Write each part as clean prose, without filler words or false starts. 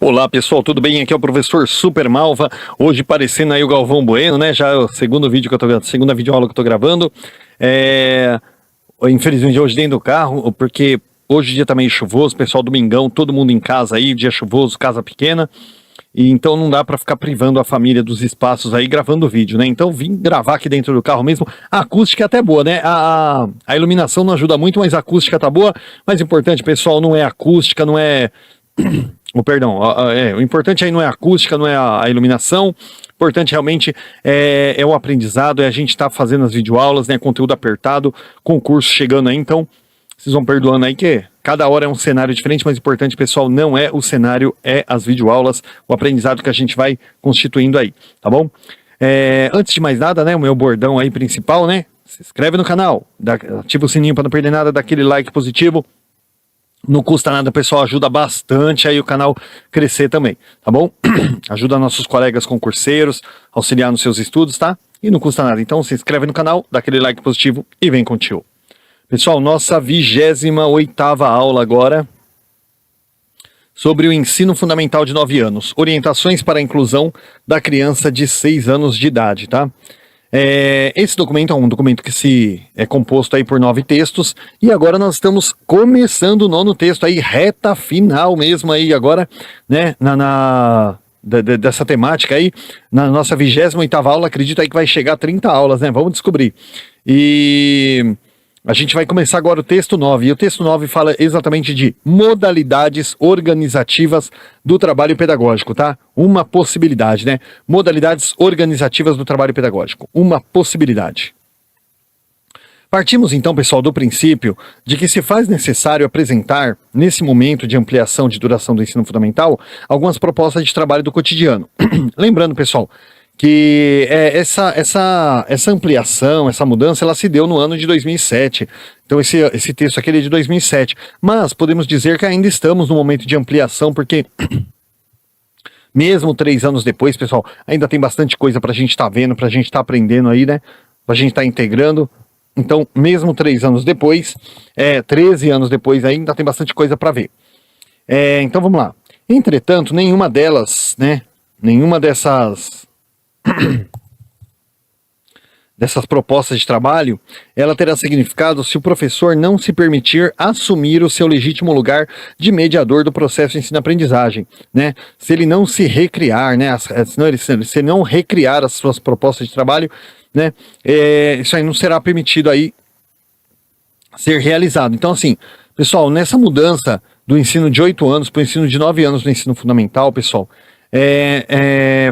Olá pessoal, tudo bem? Aqui é o professor Super Malva, hoje parecendo aí o Galvão Bueno, né? Já é o segundo vídeo que eu tô gravando, segunda videoaula que eu tô gravando. Infelizmente hoje dentro do carro, porque hoje o dia tá meio chuvoso, pessoal, domingão, todo mundo em casa aí, dia chuvoso, casa pequena. E então não dá para ficar privando a família dos espaços aí gravando vídeo, né? Então vim gravar aqui dentro do carro mesmo. A acústica é até boa, né? A iluminação não ajuda muito, mas a acústica tá boa. Mais importante, pessoal, não é acústica, não é... o importante aí não é a acústica, não é a iluminação. O importante realmente é o aprendizado, é a gente estar fazendo as videoaulas, né? Conteúdo apertado, concurso chegando aí, então vocês vão perdoando aí que cada hora é um cenário diferente, mas o importante, pessoal, não é o cenário, é as videoaulas, o aprendizado que a gente vai constituindo aí, tá bom? Antes de mais nada, né, o meu bordão aí principal, né? Se inscreve no canal, ativa o sininho para não perder nada, dá aquele like positivo. Não custa nada, pessoal, ajuda bastante aí o canal crescer também, tá bom? Ajuda nossos colegas concurseiros, auxiliar nos seus estudos, tá? E não custa nada, então se inscreve no canal, dá aquele like positivo e vem contigo. Pessoal, nossa 28ª aula agora sobre o ensino fundamental de 9 anos. Orientações para a inclusão da criança de 6 anos de idade, tá? Esse documento é um documento que é composto aí por 9 textos e agora nós estamos começando o 9º texto aí, reta final mesmo aí agora, né, dessa temática aí, na nossa 28ª aula, acredito aí que vai chegar a 30 aulas, né, vamos descobrir. E a gente vai começar agora o texto 9, e o texto 9 fala exatamente de modalidades organizativas do trabalho pedagógico, tá? Uma possibilidade, né? Modalidades organizativas do trabalho pedagógico, uma possibilidade. Partimos então, pessoal, do princípio de que se faz necessário apresentar, nesse momento de ampliação de duração do ensino fundamental, algumas propostas de trabalho do cotidiano. Lembrando, pessoal, que essa ampliação, essa mudança, ela se deu no ano de 2007. Então esse texto aqui é de 2007. Mas podemos dizer que ainda estamos no momento de ampliação, porque mesmo 3 anos depois, pessoal, ainda tem bastante coisa para a gente estar vendo, para a gente estar aprendendo aí, né? Para a gente estar integrando. Então, mesmo 3 anos depois, 13 anos depois, ainda tem bastante coisa para ver. Então vamos lá. Entretanto, nenhuma delas, né? Nenhuma dessas propostas de trabalho, ela terá significado se o professor não se permitir assumir o seu legítimo lugar de mediador do processo de ensino-aprendizagem, né? Se ele não se recriar, né? Se ele não recriar as suas propostas de trabalho, né? Isso aí não será permitido aí ser realizado. Então, assim, pessoal, nessa mudança do ensino de 8 anos para o ensino de 9 anos no ensino fundamental, pessoal,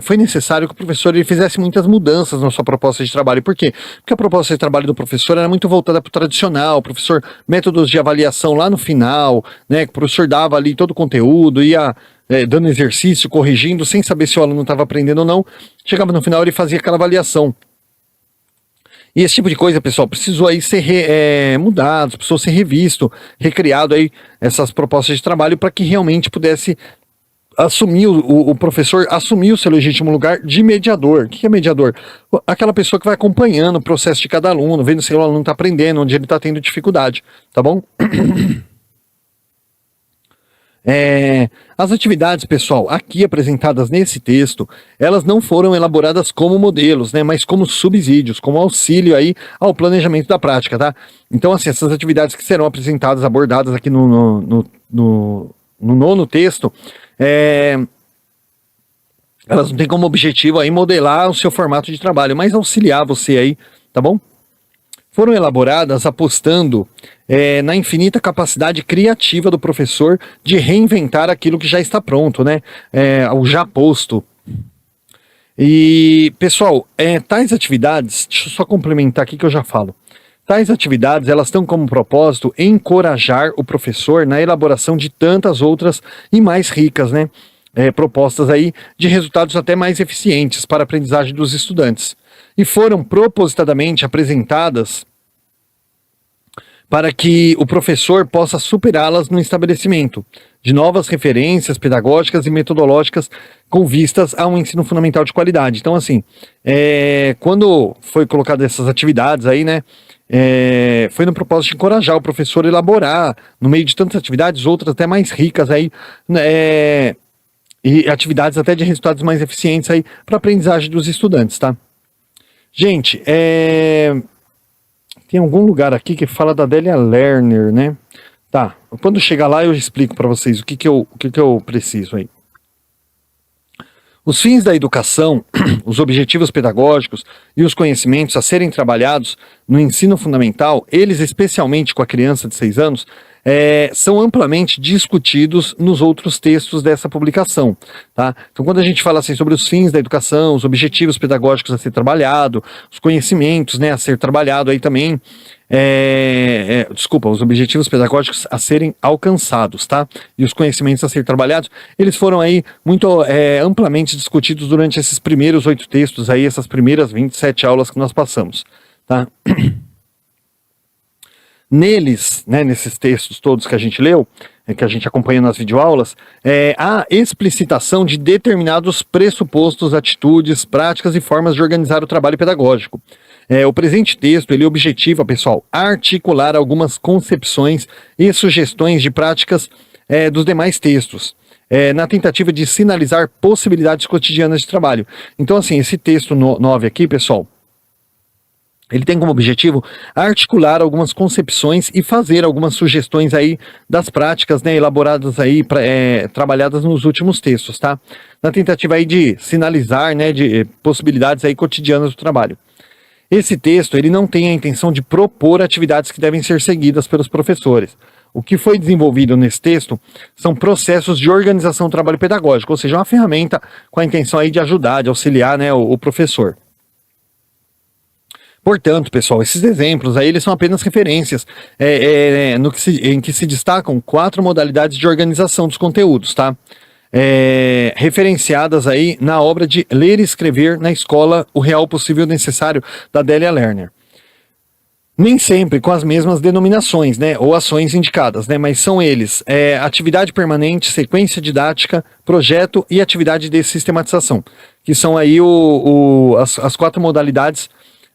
foi necessário que o professor ele fizesse muitas mudanças na sua proposta de trabalho. Por quê? Porque a proposta de trabalho do professor era muito voltada para o tradicional, o professor, métodos de avaliação lá no final, né? O professor dava ali todo o conteúdo, ia dando exercício, corrigindo, sem saber se o aluno estava aprendendo ou não. Chegava no final, ele fazia aquela avaliação. E esse tipo de coisa, pessoal, precisou aí ser mudado, precisou ser revisto, recriado aí essas propostas de trabalho para que realmente pudesse assumir, o professor assumir o seu legítimo lugar de mediador. O que é mediador? Aquela pessoa que vai acompanhando o processo de cada aluno, vendo se o aluno está aprendendo, onde ele está tendo dificuldade, tá bom? As atividades, pessoal, aqui apresentadas nesse texto, elas não foram elaboradas como modelos, né, mas como subsídios, como auxílio aí ao planejamento da prática, tá? Então, assim, essas atividades que serão apresentadas, abordadas aqui no 9º texto, elas não têm como objetivo aí modelar o seu formato de trabalho, mas auxiliar você aí, tá bom? Foram elaboradas apostando na infinita capacidade criativa do professor de reinventar aquilo que já está pronto, né? O já posto. E, pessoal, tais atividades, deixa eu só complementar aqui que eu já falo. Tais atividades, elas têm como propósito encorajar o professor na elaboração de tantas outras e mais ricas, né? Propostas aí de resultados até mais eficientes para a aprendizagem dos estudantes. E foram propositadamente apresentadas para que o professor possa superá-las no estabelecimento de novas referências pedagógicas e metodológicas com vistas a um ensino fundamental de qualidade. Então, assim, quando foi colocado essas atividades aí, né, foi no propósito de encorajar o professor a elaborar, no meio de tantas atividades, outras até mais ricas aí, e atividades até de resultados mais eficientes aí para a aprendizagem dos estudantes, tá? Gente, tem algum lugar aqui que fala da Delia Lerner, né? Tá, quando chegar lá eu explico para vocês o que eu preciso aí. Os fins da educação, os objetivos pedagógicos e os conhecimentos a serem trabalhados no ensino fundamental, eles especialmente com a criança de 6 anos, são amplamente discutidos nos outros textos dessa publicação, tá? Então, quando a gente fala assim sobre os fins da educação, os objetivos pedagógicos a ser trabalhado, os conhecimentos, né, a ser trabalhado aí também, os objetivos pedagógicos a serem alcançados, tá? E os conhecimentos a ser trabalhados, eles foram aí muito amplamente discutidos durante esses primeiros 8 textos aí, essas primeiras 27 aulas que nós passamos, tá? Neles, né, nesses textos todos que a gente leu, que a gente acompanha nas videoaulas, há explicitação de determinados pressupostos, atitudes, práticas e formas de organizar o trabalho pedagógico. O presente texto, ele objetiva, pessoal, articular algumas concepções e sugestões de práticas dos demais textos, na tentativa de sinalizar possibilidades cotidianas de trabalho. Então, assim, esse texto 9 aqui, pessoal, ele tem como objetivo articular algumas concepções e fazer algumas sugestões aí das práticas, né, elaboradas aí, trabalhadas nos últimos textos, tá? Na tentativa aí de sinalizar, né, de possibilidades aí cotidianas do trabalho. Esse texto, ele não tem a intenção de propor atividades que devem ser seguidas pelos professores. O que foi desenvolvido nesse texto são processos de organização do trabalho pedagógico, ou seja, uma ferramenta com a intenção aí de ajudar, de auxiliar, né, o professor. Portanto, pessoal, esses exemplos aí, eles são apenas referências em que se destacam 4 modalidades de organização dos conteúdos, tá? Referenciadas aí na obra de Ler e Escrever na Escola, o Real Possível Necessário, da Delia Lerner. Nem sempre com as mesmas denominações, né, ou ações indicadas, né, mas são eles, atividade permanente, sequência didática, projeto e atividade de sistematização, que são aí as 4 modalidades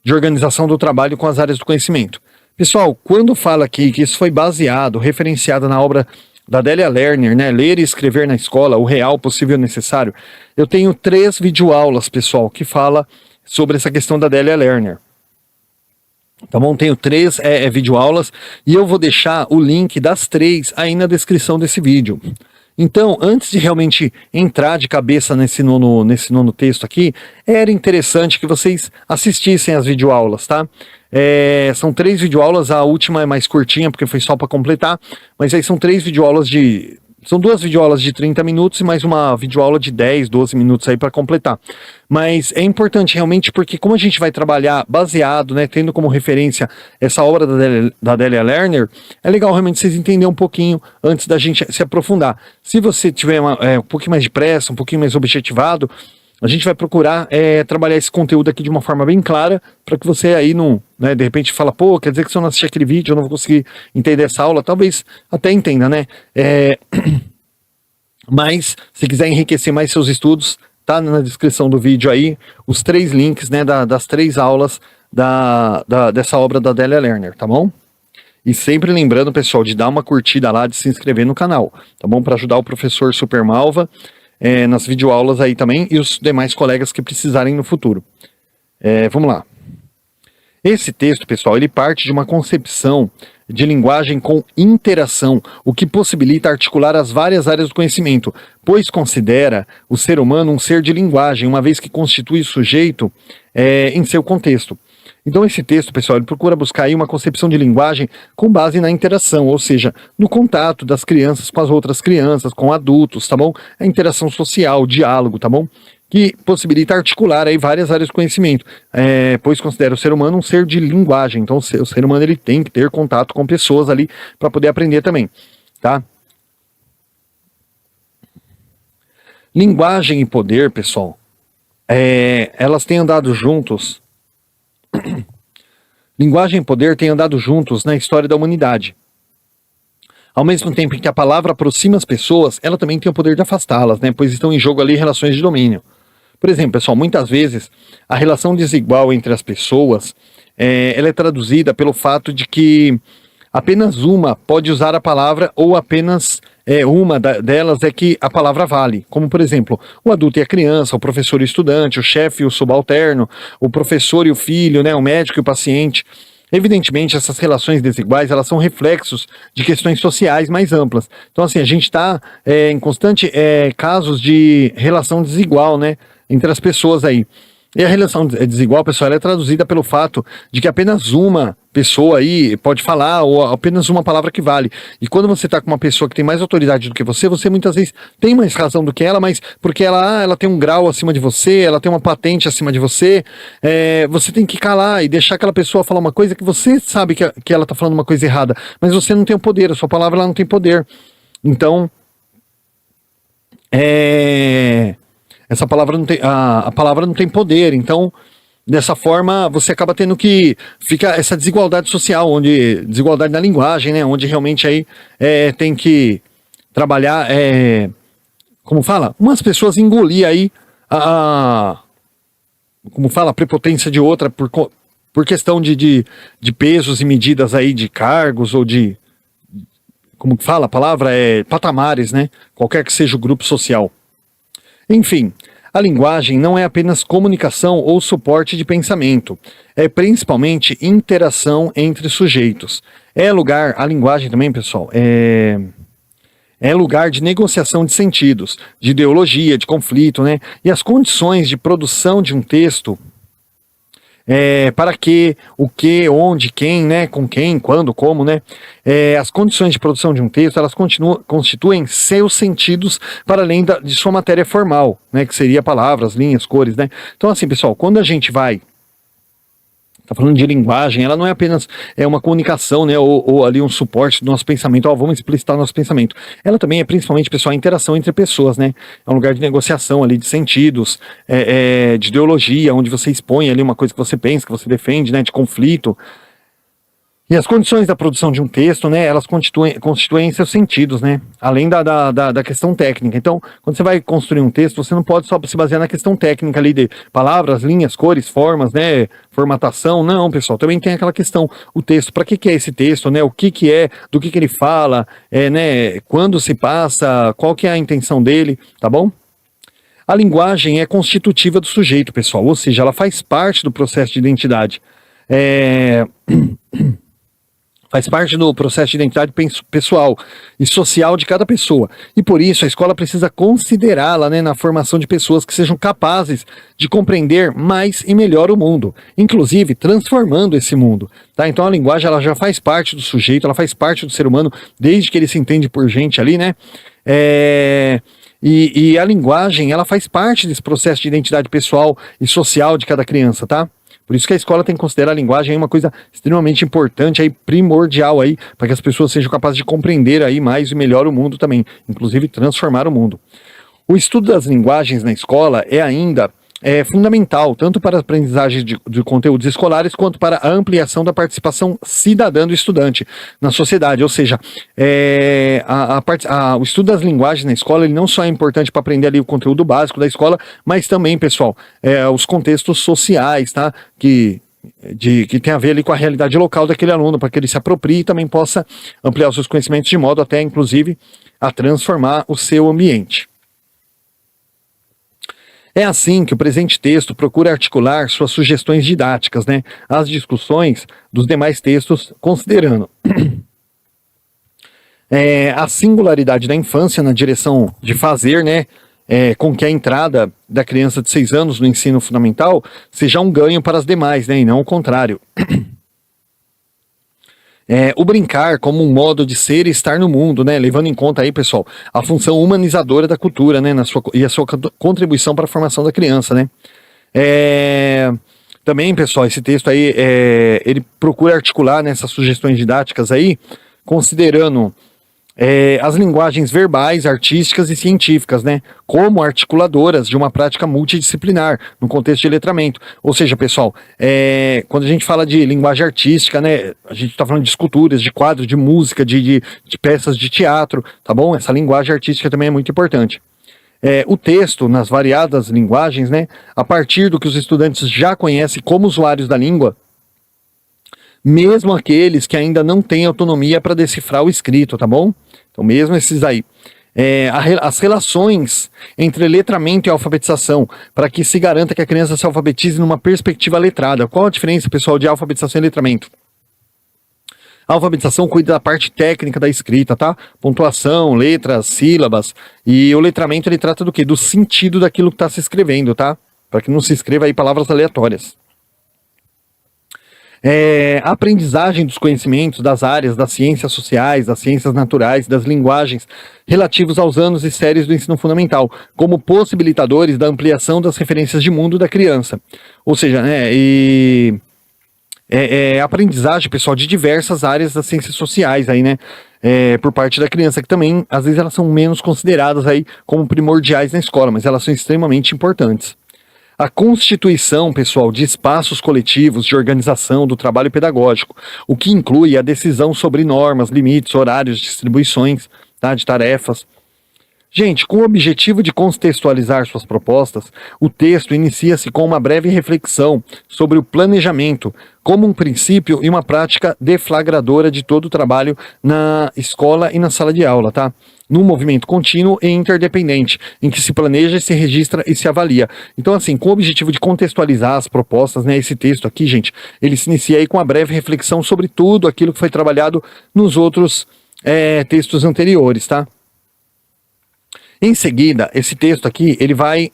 de organização do trabalho com as áreas do conhecimento. Pessoal, quando fala aqui que isso foi baseado, referenciado na obra da Delia Lerner, né, Ler e Escrever na Escola, o Real Possível Necessário, eu tenho 3 videoaulas, pessoal, que fala sobre essa questão da Delia Lerner. Tá bom? Tenho 3 videoaulas e eu vou deixar o link das 3 aí na descrição desse vídeo. Então, antes de realmente entrar de cabeça nesse nono texto aqui, era interessante que vocês assistissem as videoaulas, tá? São 3 videoaulas, a última é mais curtinha, porque foi só para completar, mas aí são 3 videoaulas são 2 videoaulas de 30 minutos e mais uma videoaula de 10, 12 minutos aí para completar. Mas é importante realmente porque como a gente vai trabalhar baseado, né, tendo como referência essa obra da Delia Lerner, é legal realmente vocês entenderem um pouquinho antes da gente se aprofundar. Se você tiver um pouquinho mais de pressa, um pouquinho mais objetivado, a gente vai procurar trabalhar esse conteúdo aqui de uma forma bem clara, para que você aí não, né, de repente fala, pô, quer dizer que se eu não assistir aquele vídeo eu não vou conseguir entender essa aula, talvez até entenda, né? Mas, se quiser enriquecer mais seus estudos, tá na descrição do vídeo aí, os 3 links, né, das 3 aulas dessa obra da Delia Lerner, tá bom? E sempre lembrando, pessoal, de dar uma curtida lá, de se inscrever no canal, tá bom? Para ajudar o professor Super Malva, nas videoaulas aí também, e os demais colegas que precisarem no futuro. Vamos lá. Esse texto, pessoal, ele parte de uma concepção de linguagem com interação, o que possibilita articular as várias áreas do conhecimento, pois considera o ser humano um ser de linguagem, uma vez que constitui o sujeito em seu contexto. Então esse texto, pessoal, ele procura buscar aí uma concepção de linguagem com base na interação, ou seja, no contato das crianças com as outras crianças, com adultos, tá bom? A interação social, o diálogo, tá bom? Que possibilita articular aí várias áreas de conhecimento, pois considera o ser humano um ser de linguagem. Então o ser humano ele tem que ter contato com pessoas ali para poder aprender também, tá? Linguagem e poder, pessoal, elas têm andado juntos. Linguagem e poder têm andado juntos na história da humanidade. Ao mesmo tempo em que a palavra aproxima as pessoas, ela também tem o poder de afastá-las, né? Pois estão em jogo ali relações de domínio. Por exemplo, pessoal, muitas vezes a relação desigual entre as pessoas ela é traduzida pelo fato de que apenas uma pode usar a palavra ou apenas delas é que a palavra vale. Como, por exemplo, o adulto e a criança, o professor e o estudante, o chefe e o subalterno, o professor e o filho, né, o médico e o paciente. Evidentemente, essas relações desiguais, elas são reflexos de questões sociais mais amplas. Então, assim, a gente está em constante casos de relação desigual, né, entre as pessoas aí. E a relação desigual, pessoal, ela é traduzida pelo fato de que apenas uma pessoa aí pode falar, ou apenas uma palavra que vale. E quando você está com uma pessoa que tem mais autoridade do que você muitas vezes tem mais razão do que ela, mas porque ela tem um grau acima de você, ela tem uma patente acima de você, você tem que calar e deixar aquela pessoa falar uma coisa que você sabe que ela está falando uma coisa errada, mas você não tem o poder, a sua palavra ela não tem poder. Então, essa palavra não tem, a palavra não tem poder, então dessa forma você acaba tendo que fica essa desigualdade social, desigualdade na linguagem, né, onde realmente aí tem que trabalhar, como fala, umas pessoas engolir aí como fala, a prepotência de outra por questão de pesos e medidas aí de cargos ou de, como fala a palavra, patamares, né, qualquer que seja o grupo social. Enfim, a linguagem não é apenas comunicação ou suporte de pensamento, é principalmente interação entre sujeitos. A linguagem também, pessoal, é lugar de negociação de sentidos, de ideologia, de conflito, né? E as condições de produção de um texto, para que, o que, onde, quem, né, com quem, quando, como, né, as condições de produção de um texto, elas constituem seus sentidos para além de sua matéria formal, né, que seria palavras, linhas, cores, né. Então, assim, pessoal, quando a gente tá falando de linguagem, ela não é apenas uma comunicação, né, ou ali um suporte do nosso pensamento, vamos explicitar o nosso pensamento. Ela também é principalmente, pessoal, a interação entre pessoas, né, é um lugar de negociação ali, de sentidos, de ideologia, onde você expõe ali uma coisa que você pensa, que você defende, né, de conflito. E as condições da produção de um texto, né, elas constituem seus sentidos, né, além da questão técnica. Então, quando você vai construir um texto, você não pode só se basear na questão técnica ali de palavras, linhas, cores, formas, né, formatação. Não, pessoal, também tem aquela questão, o texto, para que é esse texto, né, o que é, do que ele fala, né, quando se passa, qual que é a intenção dele, tá bom? A linguagem é constitutiva do sujeito, pessoal, ou seja, ela faz parte do processo de identidade. Faz parte do processo de identidade pessoal e social de cada pessoa. E por isso a escola precisa considerá-la, né, na formação de pessoas que sejam capazes de compreender mais e melhor o mundo, inclusive transformando esse mundo. Tá? Então a linguagem ela já faz parte do sujeito, ela faz parte do ser humano, desde que ele se entende por gente ali, né? E a linguagem ela faz parte desse processo de identidade pessoal e social de cada criança, tá? Por isso que a escola tem que considerar a linguagem uma coisa extremamente importante, aí, primordial, aí, para que as pessoas sejam capazes de compreender aí mais e melhor o mundo também, inclusive transformar o mundo. O estudo das linguagens na escola é ainda fundamental, tanto para a aprendizagem de conteúdos escolares, quanto para a ampliação da participação cidadã do estudante na sociedade. Ou seja, o estudo das linguagens na escola ele não só é importante para aprender ali o conteúdo básico da escola, mas também, pessoal, os contextos sociais, tá? Que tem a ver ali com a realidade local daquele aluno, para que ele se aproprie e também possa ampliar os seus conhecimentos de modo até, inclusive, a transformar o seu ambiente. É assim que o presente texto procura articular suas sugestões didáticas, né, às discussões dos demais textos, considerando a singularidade da infância na direção de fazer, né, com que a entrada da criança de 6 anos no ensino fundamental seja um ganho para as demais, né, e não o contrário. O brincar como um modo de ser e estar no mundo, né? Levando em conta aí, pessoal, a função humanizadora da cultura, né? E a sua contribuição para a formação da criança, né? Também, pessoal, esse texto aí, ele procura articular nessas sugestões didáticas aí, considerando as linguagens verbais, artísticas e científicas, né, como articuladoras de uma prática multidisciplinar no contexto de letramento. Ou seja, pessoal, quando a gente fala de linguagem artística, né, a gente está falando de esculturas, de quadros, de música, de peças de teatro, tá bom? Essa linguagem artística também é muito importante. O texto, nas variadas linguagens, né, a partir do que os estudantes já conhecem como usuários da língua, mesmo aqueles que ainda não têm autonomia para decifrar o escrito, tá bom? Então, mesmo esses aí. As relações entre letramento e alfabetização, para que se garanta que a criança se alfabetize numa perspectiva letrada. Qual a diferença, pessoal, de alfabetização e letramento? A alfabetização cuida da parte técnica da escrita, tá? Pontuação, letras, sílabas. E o letramento, ele trata do quê? Do sentido daquilo que está se escrevendo, tá? Para que não se escreva aí palavras aleatórias. A aprendizagem dos conhecimentos das áreas das ciências sociais, das ciências naturais, das linguagens relativos aos anos e séries do ensino fundamental, como possibilitadores da ampliação das referências de mundo da criança. Ou seja, aprendizagem, pessoal, de diversas áreas das ciências sociais aí, né? Por parte da criança, que também, às vezes, elas são menos consideradas aí como primordiais na escola, mas elas são extremamente importantes. A constituição, pessoal, de espaços coletivos de organização do trabalho pedagógico, o que inclui a decisão sobre normas, limites, horários, distribuições, tá, de tarefas. Gente, com o objetivo de contextualizar suas propostas, o texto inicia-se com uma breve reflexão sobre o planejamento como um princípio e uma prática deflagradora de todo o trabalho na escola e na sala de aula, tá? Num movimento contínuo e interdependente, em que se planeja, se registra e se avalia. Então, assim, com o objetivo de contextualizar as propostas, né, esse texto aqui, gente, ele se inicia aí com uma breve reflexão sobre tudo aquilo que foi trabalhado nos outros textos anteriores, tá? Em seguida, esse texto aqui, ele vai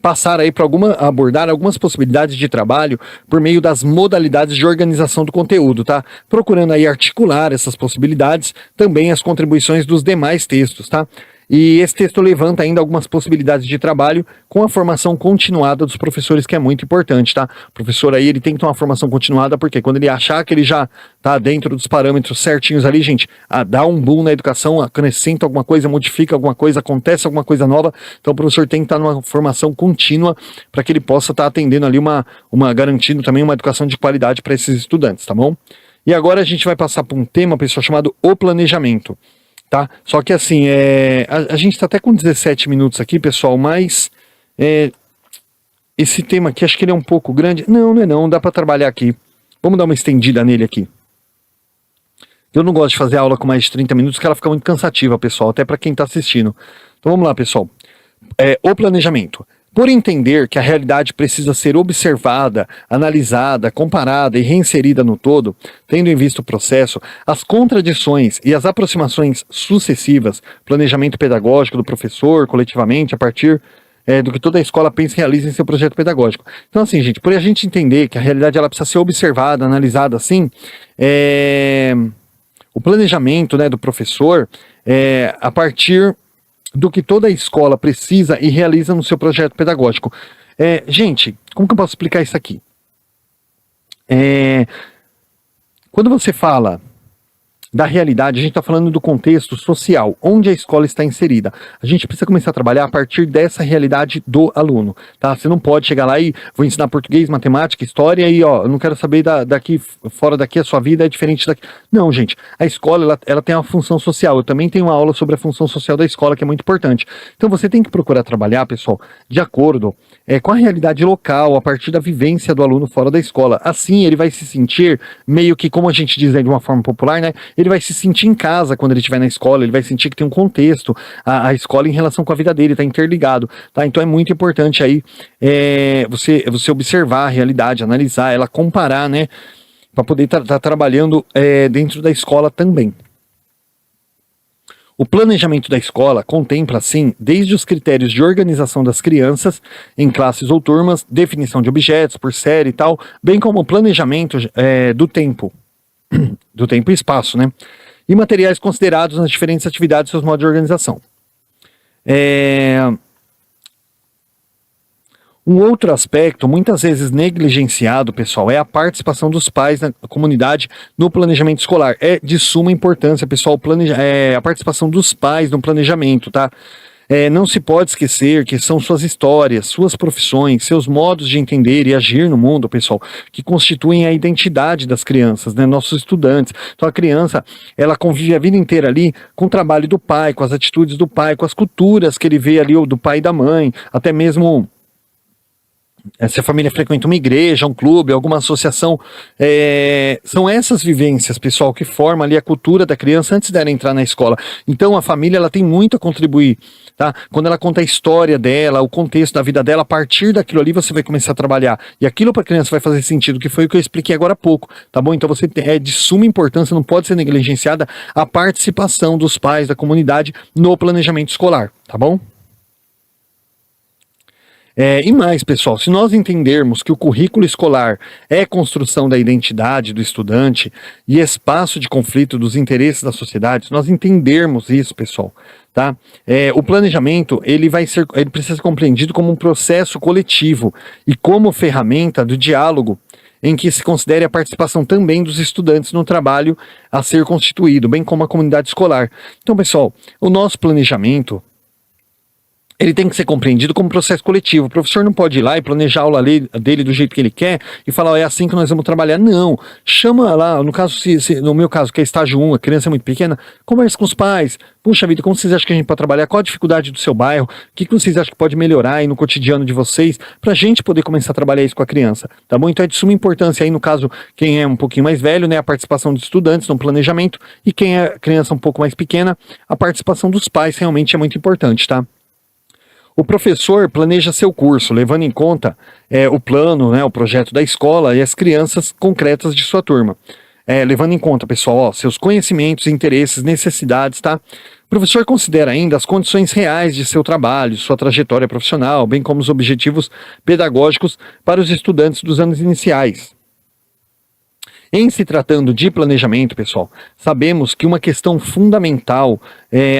passar aí para abordar algumas possibilidades de trabalho por meio das modalidades de organização do conteúdo, tá? Procurando aí articular essas possibilidades, também as contribuições dos demais textos, tá? E esse texto levanta ainda algumas possibilidades de trabalho com a formação continuada dos professores, que é muito importante, tá? O professor aí, ele tem que ter uma formação continuada, porque quando ele achar que ele já tá dentro dos parâmetros certinhos ali, gente, dá um boom na educação, acrescenta alguma coisa, modifica alguma coisa, acontece alguma coisa nova, então o professor tem que estar numa formação contínua para que ele possa estar atendendo ali garantindo também uma educação de qualidade para esses estudantes, tá bom? E agora a gente vai passar por um tema, pessoal, chamado o planejamento. Tá? Só que assim, a gente está até com 17 minutos aqui, pessoal, mas esse tema aqui, acho que ele é um pouco grande. Não é não, dá para trabalhar aqui. Vamos dar uma estendida nele aqui. Eu não gosto de fazer aula com mais de 30 minutos, porque ela fica muito cansativa, pessoal, até para quem está assistindo. Então vamos lá, pessoal. O planejamento. Por entender que a realidade precisa ser observada, analisada, comparada e reinserida no todo, tendo em vista o processo, as contradições e as aproximações sucessivas, planejamento pedagógico do professor, coletivamente, a partir do que toda a escola pensa e realiza em seu projeto pedagógico. Então, assim, gente, por a gente entender que a realidade ela precisa ser observada, analisada assim, o planejamento, né, do professor, a partir do que toda a escola precisa e realiza no seu projeto pedagógico. Gente, como que eu posso explicar isso aqui? Quando você fala da realidade, a gente está falando do contexto social, onde a escola está inserida. A gente precisa começar a trabalhar a partir dessa realidade do aluno, tá? Você não pode chegar lá e vou ensinar português, matemática, história e, ó, eu não quero saber daqui, fora daqui, a sua vida é diferente daqui. Não, gente, a escola, ela tem uma função social. Eu também tenho uma aula sobre a função social da escola, que é muito importante. Então você tem que procurar trabalhar, pessoal, de acordo com a realidade local, a partir da vivência do aluno fora da escola. Assim, ele vai se sentir meio que, como a gente diz aí de uma forma popular, né? Ele vai se sentir em casa quando ele estiver na escola, ele vai sentir que tem um contexto, a escola em relação com a vida dele, está interligado, tá? Então é muito importante aí você observar a realidade, analisar ela, comparar, né? Para poder estar trabalhando dentro da escola também. O planejamento da escola contempla, assim, desde os critérios de organização das crianças em classes ou turmas, definição de objetos por série e tal, bem como o planejamento do tempo e espaço, né? E materiais considerados nas diferentes atividades e seus modos de organização. Um outro aspecto, muitas vezes negligenciado, pessoal, é a participação dos pais na comunidade no planejamento escolar. É de suma importância, pessoal, a participação dos pais no planejamento, tá? Não se pode esquecer que são suas histórias, suas profissões, seus modos de entender e agir no mundo, pessoal, que constituem a identidade das crianças, né, nossos estudantes. Então a criança, ela convive a vida inteira ali com o trabalho do pai, com as atitudes do pai, com as culturas que ele vê ali, ou do pai e da mãe, até mesmo se a família frequenta uma igreja, um clube, alguma associação, são essas vivências, pessoal, que formam ali a cultura da criança antes dela entrar na escola. Então a família ela tem muito a contribuir, tá? Quando ela conta a história dela, o contexto da vida dela, a partir daquilo ali você vai começar a trabalhar. E aquilo para a criança vai fazer sentido, que foi o que eu expliquei agora há pouco, tá bom? Então é de suma importância, não pode ser negligenciada a participação dos pais, da comunidade no planejamento escolar, tá bom? E mais, pessoal, se nós entendermos que o currículo escolar é construção da identidade do estudante e espaço de conflito dos interesses da sociedade, se nós entendermos isso, pessoal, tá? O planejamento, ele precisa ser compreendido como um processo coletivo e como ferramenta do diálogo em que se considere a participação também dos estudantes no trabalho a ser constituído, bem como a comunidade escolar. Então, pessoal, o nosso planejamento, ele tem que ser compreendido como processo coletivo. O professor não pode ir lá e planejar a aula dele do jeito que ele quer e falar, é assim que nós vamos trabalhar. Não. Chama lá, no caso, no meu caso, que é estágio 1, a criança é muito pequena, conversa com os pais. Puxa vida, como vocês acham que a gente pode trabalhar? Qual a dificuldade do seu bairro? O que vocês acham que pode melhorar aí no cotidiano de vocês? Pra gente poder começar a trabalhar isso com a criança, tá bom? Então é de suma importância aí, no caso, quem é um pouquinho mais velho, né, a participação dos estudantes no planejamento, e quem é criança um pouco mais pequena, a participação dos pais realmente é muito importante, tá? O professor planeja seu curso, levando em conta o plano, né, o projeto da escola e as crianças concretas de sua turma. Levando em conta, pessoal, seus conhecimentos, interesses, necessidades, tá? O professor considera ainda as condições reais de seu trabalho, sua trajetória profissional, bem como os objetivos pedagógicos para os estudantes dos anos iniciais. Em se tratando de planejamento, pessoal, sabemos que uma questão fundamental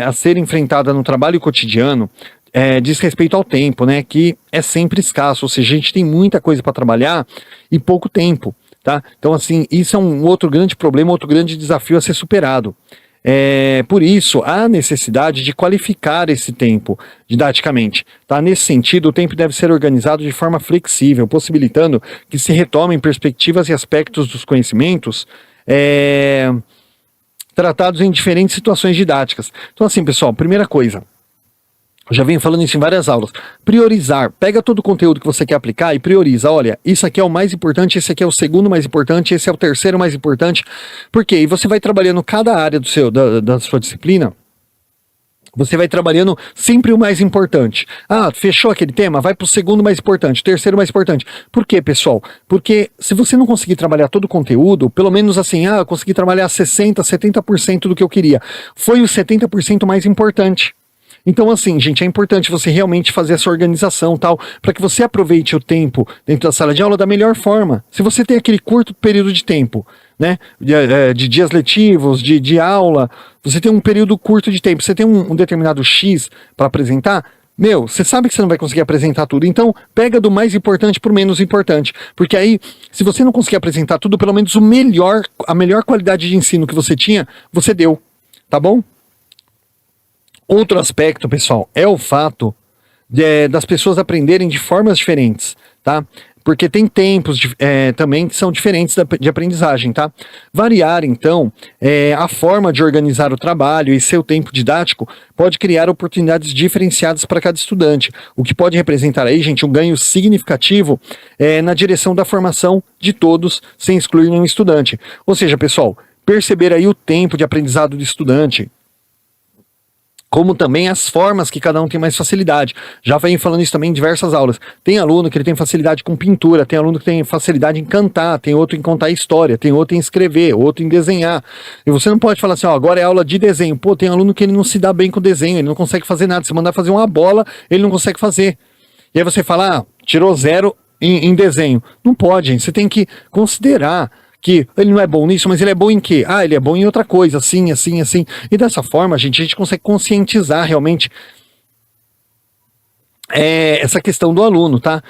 a ser enfrentada no trabalho cotidiano diz respeito ao tempo, né, que é sempre escasso, ou seja, a gente tem muita coisa para trabalhar e pouco tempo, tá? Então, assim, isso é um outro grande problema, outro grande desafio a ser superado. Por isso, há necessidade de qualificar esse tempo didaticamente, tá? Nesse sentido, o tempo deve ser organizado de forma flexível, possibilitando que se retomem perspectivas e aspectos dos conhecimentos tratados em diferentes situações didáticas. Então, assim, pessoal, primeira coisa, eu já venho falando isso em várias aulas. Priorizar. Pega todo o conteúdo que você quer aplicar e prioriza. Olha, isso aqui é o mais importante, esse aqui é o segundo mais importante, esse é o terceiro mais importante. Por quê? E você vai trabalhando cada área da sua disciplina, você vai trabalhando sempre o mais importante. Ah, fechou aquele tema? Vai para o segundo mais importante, terceiro mais importante. Por quê, pessoal? Porque se você não conseguir trabalhar todo o conteúdo, pelo menos assim, eu consegui trabalhar 60%, 70% do que eu queria. Foi o 70% mais importante. Então, assim, gente, é importante você realmente fazer essa organização, tal, para que você aproveite o tempo dentro da sala de aula da melhor forma. Se você tem aquele curto período de tempo, né, de dias letivos, de aula, você tem um período curto de tempo, você tem um determinado X para apresentar, você sabe que você não vai conseguir apresentar tudo, então pega do mais importante para o menos importante, porque aí, se você não conseguir apresentar tudo, pelo menos a melhor qualidade de ensino que você tinha, você deu, tá bom? Outro aspecto, pessoal, é o fato das pessoas aprenderem de formas diferentes, tá? Porque tem tempos também que são diferentes de aprendizagem, tá? Variar, então, a forma de organizar o trabalho e seu tempo didático pode criar oportunidades diferenciadas para cada estudante, o que pode representar aí, gente, um ganho significativo na direção da formação de todos, sem excluir nenhum estudante. Ou seja, pessoal, perceber aí o tempo de aprendizado do estudante, como também as formas que cada um tem mais facilidade. Já venho falando isso também em diversas aulas. Tem aluno que ele tem facilidade com pintura, tem aluno que tem facilidade em cantar, tem outro em contar história, tem outro em escrever, outro em desenhar. E você não pode falar assim, agora é aula de desenho. Pô, tem aluno que ele não se dá bem com desenho, ele não consegue fazer nada. Se mandar fazer uma bola, ele não consegue fazer. E aí você fala, tirou 0 em desenho. Não pode, gente. Você tem que considerar que ele não é bom nisso, mas ele é bom em quê? Ele é bom em outra coisa, assim, assim, assim. E dessa forma, a gente consegue conscientizar realmente essa questão do aluno, tá?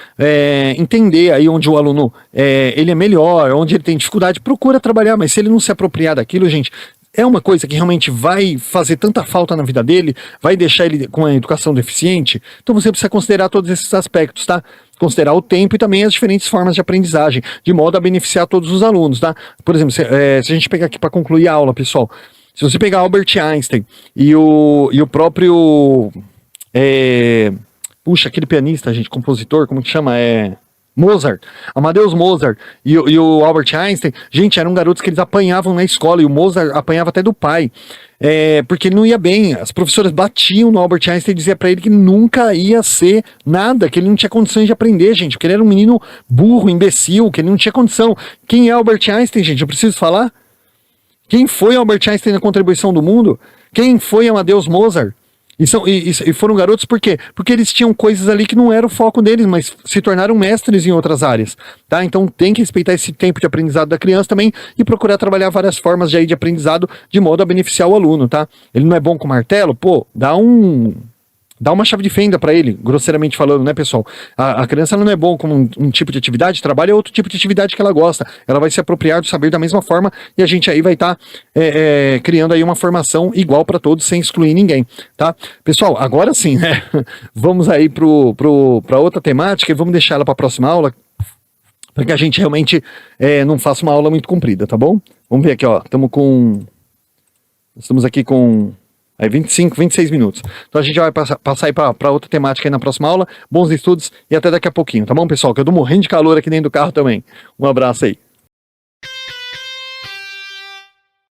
Entender aí onde o aluno ele é melhor, onde ele tem dificuldade, procura trabalhar, mas se ele não se apropriar daquilo, gente, é uma coisa que realmente vai fazer tanta falta na vida dele, vai deixar ele com a educação deficiente, então você precisa considerar todos esses aspectos, tá? Considerar o tempo e também as diferentes formas de aprendizagem, de modo a beneficiar todos os alunos, tá? Por exemplo, se a gente pegar aqui para concluir a aula, pessoal, se você pegar Albert Einstein e o próprio... puxa, aquele pianista, gente, compositor, como que chama? Mozart, Amadeus Mozart e o Albert Einstein, gente, eram garotos que eles apanhavam na escola, e o Mozart apanhava até do pai, porque ele não ia bem. As professoras batiam no Albert Einstein e diziam pra ele que nunca ia ser nada, que ele não tinha condições de aprender, gente, porque ele era um menino burro, imbecil, que ele não tinha condição. Quem é Albert Einstein, gente? Eu preciso falar? Quem foi Albert Einstein na contribuição do mundo? Quem foi Amadeus Mozart? E foram garotos por quê? Porque eles tinham coisas ali que não era o foco deles, mas se tornaram mestres em outras áreas, tá? Então tem que respeitar esse tempo de aprendizado da criança também e procurar trabalhar várias formas de aprendizado de modo a beneficiar o aluno, tá? Ele não é bom com martelo? Pô, dá uma chave de fenda para ele, grosseiramente falando, né, pessoal? A criança ela não é bom com um tipo de atividade, trabalha outro tipo de atividade que ela gosta. Ela vai se apropriar do saber da mesma forma e a gente aí vai estar criando aí uma formação igual para todos, sem excluir ninguém, tá? Pessoal, agora sim, né? Vamos aí para outra temática e vamos deixar ela para a próxima aula, para que a gente realmente não faça uma aula muito comprida, tá bom? Vamos ver aqui, ó. Estamos aqui com 25, 26 minutos. Então a gente vai passar aí para outra temática aí na próxima aula. Bons estudos e até daqui a pouquinho, tá bom, pessoal? Que eu tô morrendo de calor aqui dentro do carro também. Um abraço aí.